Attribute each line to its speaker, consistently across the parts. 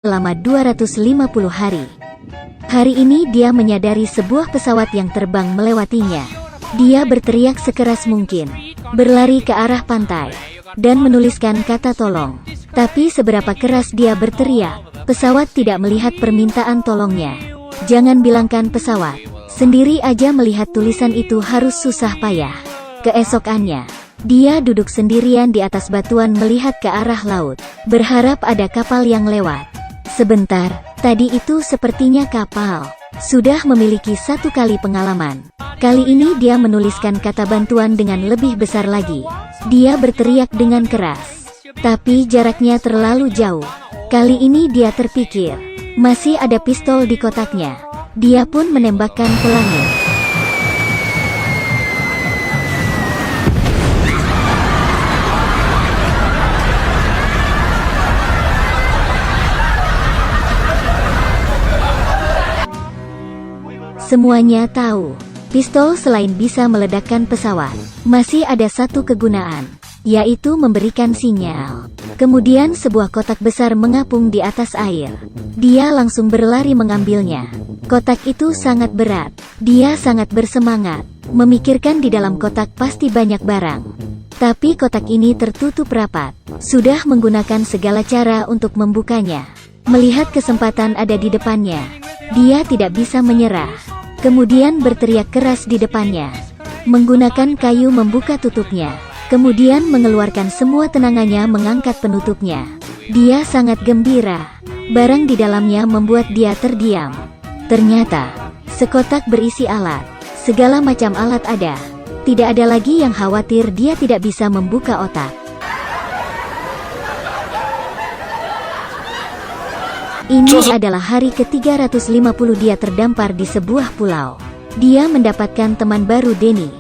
Speaker 1: selama 250 hari. Hari ini dia menyadari sebuah pesawat yang terbang melewatinya. Dia berteriak sekeras mungkin, berlari ke arah pantai, dan menuliskan kata tolong. Tapi seberapa keras dia berteriak, pesawat tidak melihat permintaan tolongnya. Jangan bilangkan pesawat, sendiri aja melihat tulisan itu harus susah payah. Keesokannya, dia duduk sendirian di atas batuan melihat ke arah laut, berharap ada kapal yang lewat. Sebentar, tadi itu sepertinya kapal. Sudah memiliki satu kali pengalaman. Kali ini dia menuliskan kata bantuan dengan lebih besar lagi. Dia berteriak dengan keras. Tapi jaraknya terlalu jauh. Kali ini dia terpikir, masih ada pistol di kotaknya. Dia pun menembakkan ke langit. Semuanya tahu, pistol selain bisa meledakkan pesawat, masih ada satu kegunaan, yaitu memberikan sinyal. Kemudian sebuah kotak besar mengapung di atas air. Dia langsung berlari mengambilnya. Kotak itu sangat berat. Dia sangat bersemangat, memikirkan di dalam kotak pasti banyak barang. Tapi kotak ini tertutup rapat. Sudah menggunakan segala cara untuk membukanya. Melihat kesempatan ada di depannya, dia tidak bisa menyerah. Kemudian berteriak keras di depannya. Menggunakan kayu membuka tutupnya. Kemudian mengeluarkan semua tenaganya mengangkat penutupnya. Dia sangat gembira. Barang di dalamnya membuat dia terdiam. Ternyata, sekotak berisi alat. Segala macam alat ada. Tidak ada lagi yang khawatir dia tidak bisa membuka otak. Ini adalah hari ke-350 dia terdampar di sebuah pulau. Dia mendapatkan teman baru Denny.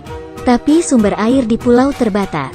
Speaker 1: Tapi sumber air di pulau terbatas.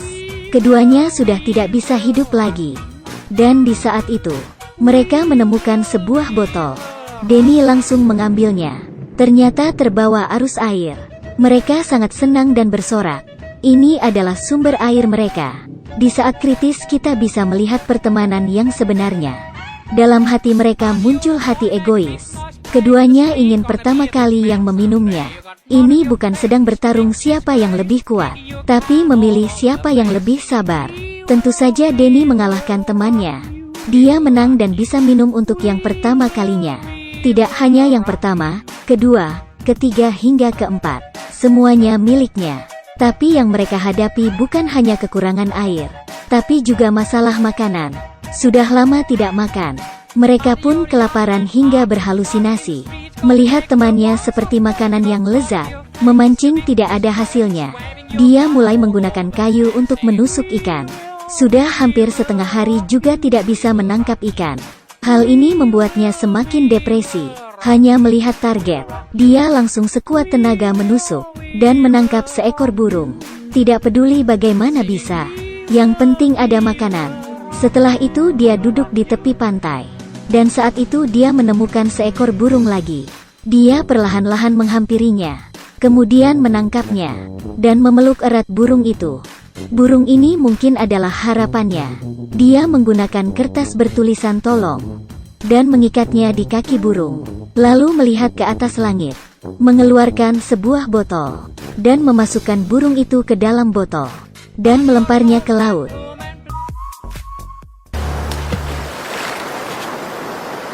Speaker 1: Keduanya sudah tidak bisa hidup lagi. Dan di saat itu, mereka menemukan sebuah botol. Denny langsung mengambilnya. Ternyata terbawa arus air. Mereka sangat senang dan bersorak. Ini adalah sumber air mereka. Di saat kritis kita bisa melihat pertemanan yang sebenarnya. Dalam hati mereka muncul hati egois. Keduanya ingin pertama kali yang meminumnya. Ini bukan sedang bertarung siapa yang lebih kuat, tapi memilih siapa yang lebih sabar. Tentu saja Denny mengalahkan temannya. Dia menang dan bisa minum untuk yang pertama kalinya. Tidak hanya yang pertama, kedua, ketiga hingga keempat. Semuanya miliknya. Tapi yang mereka hadapi bukan hanya kekurangan air, tapi juga masalah makanan. Sudah lama tidak makan. Mereka pun kelaparan hingga berhalusinasi. Melihat temannya seperti makanan yang lezat, memancing tidak ada hasilnya. Dia mulai menggunakan kayu untuk menusuk ikan. Sudah hampir setengah hari juga tidak bisa menangkap ikan. Hal ini membuatnya semakin depresi. Hanya melihat target, dia langsung sekuat tenaga menusuk, dan menangkap seekor burung. Tidak peduli bagaimana bisa. Yang penting ada makanan. Setelah itu dia duduk di tepi pantai. Dan saat itu dia menemukan seekor burung lagi. Dia perlahan-lahan menghampirinya. Kemudian menangkapnya. Dan memeluk erat burung itu. Burung ini mungkin adalah harapannya. Dia menggunakan kertas bertulisan tolong. Dan mengikatnya di kaki burung. Lalu melihat ke atas langit. Mengeluarkan sebuah botol. Dan memasukkan burung itu ke dalam botol. Dan melemparnya ke laut.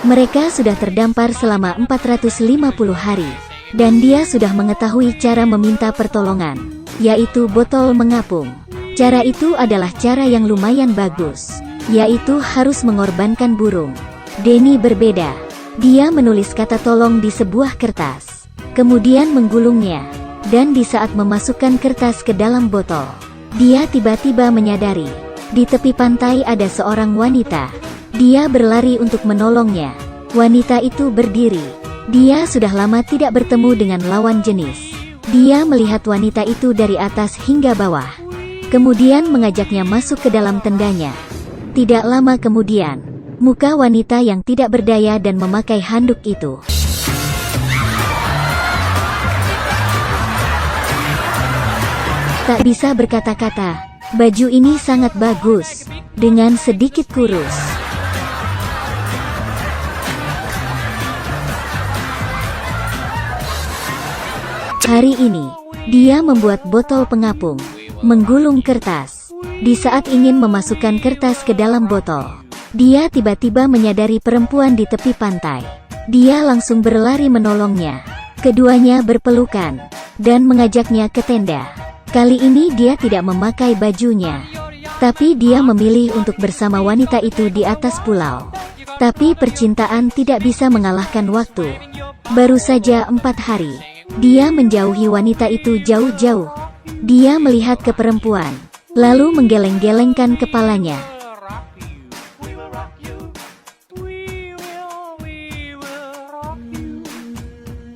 Speaker 1: Mereka sudah terdampar selama 450 hari, dan dia sudah mengetahui cara meminta pertolongan, yaitu botol mengapung. Cara itu adalah cara yang lumayan bagus, yaitu harus mengorbankan burung. Denny berbeda. Dia menulis kata tolong di sebuah kertas, kemudian menggulungnya, dan di saat memasukkan kertas ke dalam botol, dia tiba-tiba menyadari, di tepi pantai ada seorang wanita. Dia berlari untuk menolongnya. Wanita itu berdiri. Dia sudah lama tidak bertemu dengan lawan jenis. Dia melihat wanita itu dari atas hingga bawah. Kemudian mengajaknya masuk ke dalam tendanya. Tidak lama kemudian, muka wanita yang tidak berdaya dan memakai handuk itu. Tak bisa berkata-kata. Baju ini sangat bagus, dengan sedikit kurus. Hari ini, dia membuat botol pengapung, menggulung kertas. Di saat ingin memasukkan kertas ke dalam botol, dia tiba-tiba menyadari perempuan di tepi pantai. Dia langsung berlari menolongnya. Keduanya berpelukan dan mengajaknya ke tenda. Kali ini dia tidak memakai bajunya, tapi dia memilih untuk bersama wanita itu di atas pulau. Tapi percintaan tidak bisa mengalahkan waktu. Baru saja 4 hari, dia menjauhi wanita itu jauh-jauh. Dia melihat ke perempuan, lalu menggeleng-gelengkan kepalanya.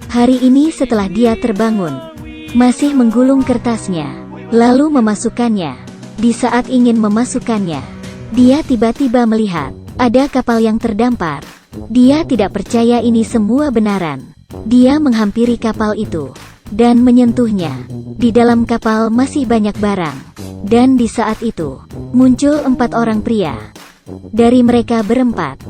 Speaker 1: Hari ini setelah dia terbangun, masih menggulung kertasnya, lalu memasukkannya. Di saat ingin memasukkannya, dia tiba-tiba melihat ada kapal yang terdampar. Dia tidak percaya ini semua benaran. Dia menghampiri kapal itu dan menyentuhnya. Di dalam kapal masih banyak barang. Dan di saat itu, muncul 4 orang pria. Dari mereka berempat,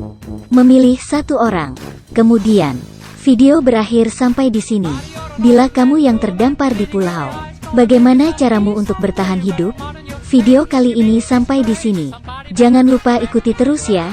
Speaker 1: memilih 1 orang. Kemudian, video berakhir sampai di sini. Bila kamu yang terdampar di pulau, bagaimana caramu untuk bertahan hidup? Video kali ini sampai di sini. Jangan lupa ikuti terus ya.